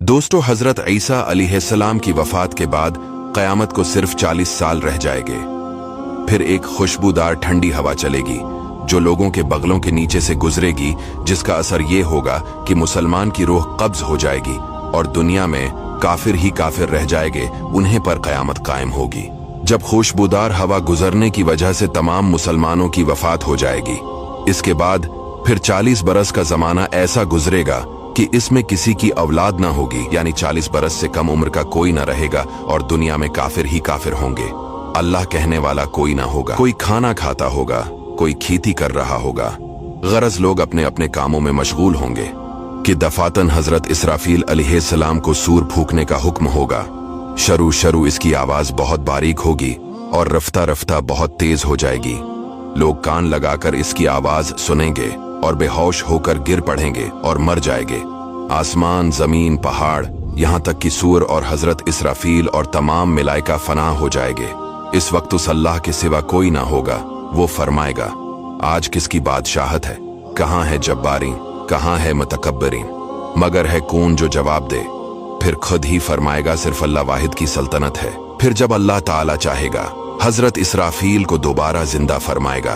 दोस्तों, हजरत ईसा अलैहिस्सलाम की वफात के बाद क़यामत को सिर्फ 40 साल रह जाएंगे। फिर एक खुशबूदार ठंडी हवा चलेगी जो लोगों के बगलों के नीचे से गुजरेगी, जिसका असर ये होगा कि मुसलमान की रूह कब्ज हो जाएगी और दुनिया में काफिर ही काफिर रह जाएंगे, उन्हें पर क़यामत कायम होगी। जब खुशबूदार हवा गुजरने की वजह से तमाम मुसलमानों की वफात हो जाएगी, इसके बाद फिर 40 बरस का जमाना ऐसा गुजरेगा कि इसमें किसी की औलाद ना होगी, यानी 40 बरस से कम उम्र का कोई ना रहेगा और दुनिया में काफिर ही काफिर होंगे। अल्लाह कहने वाला कोई ना होगा। कोई खाना खाता होगा, कोई खेती कर रहा होगा, गरज लोग अपने अपने कामों में मशगूल होंगे कि दफातन हजरत इसराफील अलैहिस्सलाम को सूर फूंकने का हुक्म होगा। शरू इसकी आवाज बहुत बारीक होगी और रफ्ता रफ्ता बहुत तेज हो जाएगी। लोग कान लगाकर इसकी आवाज सुनेंगे और बेहोश होकर गिर पड़ेंगे और मर जाएंगे। आसमान, जमीन, पहाड़, यहाँ तक कि सूर और हजरत इसराफील और तमाम मलाइका फना हो जाएंगे। इस वक्त उस अल्लाह के सिवा कोई ना होगा। वो फरमाएगा, आज किसकी बादशाहत है? कहाँ है जब्बारीन, कहाँ है मुतकब्बरीन? मगर है कौन जो जवाब दे? फिर खुद ही फरमाएगा, सिर्फ अल्लाह वाहिद की सल्तनत है। फिर जब अल्लाह ताला चाहेगा, हजरत इसराफील को दोबारा जिंदा फरमाएगा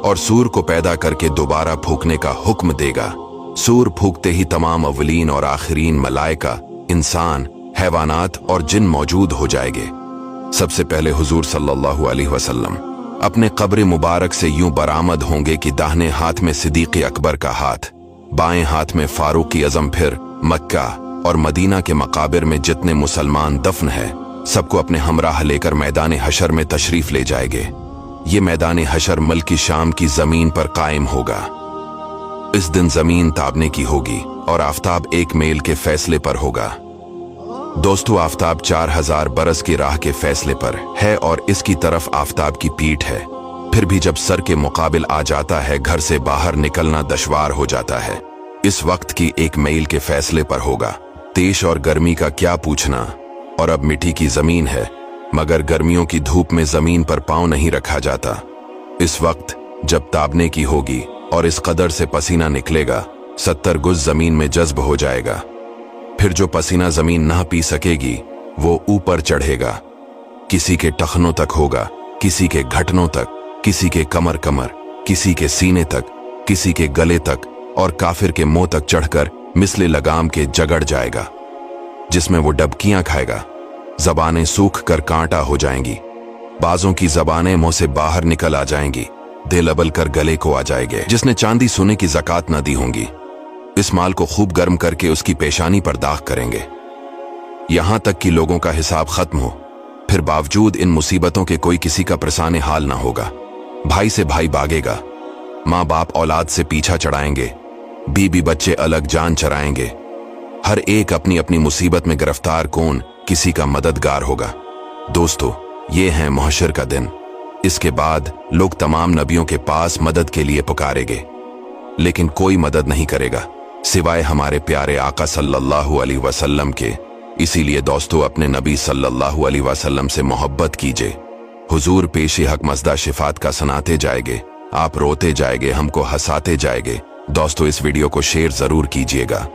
और सूर को पैदा करके दोबारा फूंकने का हुक्म देगा। सूर फूंकते ही तमाम अव्वलीन और आखिरीन मलाइका, इंसान, हैवानात और जिन मौजूद हो जाएंगे। सबसे पहले हुजूर सल्लल्लाहु अलैहि वसल्लम अपने कब्र मुबारक से यूं बरामद होंगे कि दाहिने हाथ में सिद्दीक़ अकबर का हाथ, बाएं हाथ में फारूक आज़म। फिर मक्का और मदीना के मकाबिर में जितने मुसलमान दफन है, सबको अपने हमराह लेकर मैदान हशर में तशरीफ ले जाएंगे। ये मैदान हशर मुल्क शाम की जमीन पर कायम होगा। इस दिन जमीन ताबने की होगी और आफताब एक मेल के फैसले पर होगा। दोस्तों, आफताब 4000 बरस की राह के फैसले पर है और इसकी तरफ आफताब की पीठ है। फिर भी जब सर के मुकाबिल आ जाता है, घर से बाहर निकलना दुश्वार हो जाता है। इस वक्त की एक मील के फैसले पर होगा। तेज और गर्मी का क्या पूछना, और अब मिट्टी की जमीन है, मगर गर्मियों की धूप में जमीन पर पांव नहीं रखा जाता। इस वक्त जब ताबने की होगी और इस कदर से पसीना निकलेगा, 70 गुज जमीन में जज्ब हो जाएगा। फिर जो पसीना जमीन ना पी सकेगी, वो ऊपर चढ़ेगा। किसी के टखनों तक होगा, किसी के घटनों तक, किसी के कमर, किसी के सीने तक, किसी के गले तक, और काफिर के मुंह तक चढ़कर मिसले लगाम के जगड़ जाएगा, जिसमें वो डबकियां खाएगा। जबानें सूख कर कांटा हो जाएंगी, बाजों की जबानें मुंह से बाहर निकल आ जाएंगी, दिल अबल कर गले को आ जाएंगे। जिसने चांदी सोने की ज़कात न दी होंगी, इस माल को खूब गर्म करके उसकी पेशानी पर दाग करेंगे, यहां तक कि लोगों का हिसाब खत्म हो। फिर बावजूद इन मुसीबतों के कोई किसी का परेशान हाल ना होगा। भाई से भाई भागेगा, माँ बाप औलाद से पीछा चढ़ाएंगे, बीबी बच्चे अलग जान चराएंगे। हर एक अपनी अपनी मुसीबत में गिरफ्तार, कौन किसी का मददगार होगा। दोस्तों, ये है महशर का दिन। इसके बाद लोग तमाम नबियों के पास मदद के लिए पुकारेंगे, लेकिन कोई मदद नहीं करेगा सिवाय हमारे प्यारे आका सल्लल्लाहु अलैहि वसल्लम के। इसीलिए दोस्तों, अपने नबी सल्लल्लाहु अलैहि वसल्लम से मोहब्बत कीजिए। हुजूर पेशे हक मज़दा शिफात का सुनाते जाएंगे, आप रोते जाएंगे, हमको हंसाते जाएंगे। दोस्तों, इस वीडियो को शेयर जरूर कीजिएगा।